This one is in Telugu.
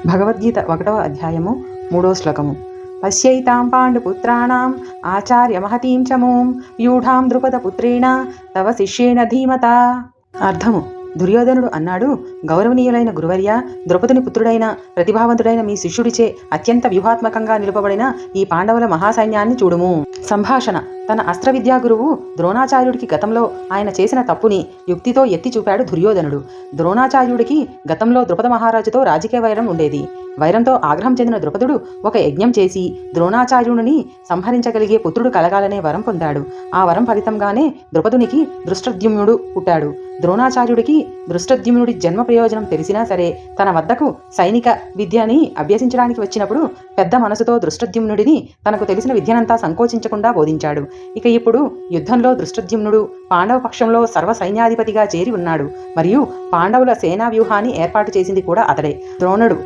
భగవద్గీత 1వ అధ్యాయము 3వ శ్లోకము. పశ్యైతాం పాండుపుత్రాణం ఆచార్య మహతీం చమూం వ్యూఢాం ద్రుపదపుత్రేణ తవ శిష్యేణ ధీమతా. అర్థము: దుర్యోధనుడు అన్నాడు, గౌరవనీయులైన గురువర్య, ద్రౌపదుని పుత్రుడైన ప్రతిభావంతుడైన మీ శిష్యుడిచే అత్యంత వ్యూహాత్మకంగా నిలుపబడిన ఈ పాండవుల మహాసైన్యాన్ని చూడుము. సంభాషణ: తన అస్త్ర విద్యా గురువు ద్రోణాచార్యుడికి గతంలో ఆయన చేసిన తప్పుని యుక్తితో ఎత్తి చూపాడు దుర్యోధనుడు. ద్రోణాచార్యుడికి గతంలో ద్రుపద మహారాజుతో రాజకీయ వైరం ఉండేది. వైరంతో ఆగ్రహం చెందిన ద్రుపదుడు ఒక యజ్ఞం చేసి ద్రోణాచార్యుడిని సంహరించగలిగే పుత్రుడు కలగాలనే వరం పొందాడు. ఆ వరం ఫలితంగానే ద్రుపదునికి దృష్టద్యుమ్నుడు పుట్టాడు. ద్రోణాచార్యుడికి దృష్టద్యుమ్నుడి జన్మ ప్రయోజనం తెలిసినా సరే తన వద్దకు సైనిక విద్యని అభ్యసించడానికి వచ్చినప్పుడు పెద్ద మనసుతో దృష్టద్యుమ్నుడిని తనకు తెలిసిన విద్యనంతా సంకోచించకుండా బోధించాడు. ఇక ఇప్పుడు యుద్ధంలో దృష్టద్యుమ్నుడు పాండవ పక్షంలో సర్వ సైన్యాధిపతిగా చేరి ఉన్నాడు. మరియు పాండవుల సేనా వ్యూహాన్ని ఏర్పాటు చేసింది కూడా అతడే. ద్రోణుడు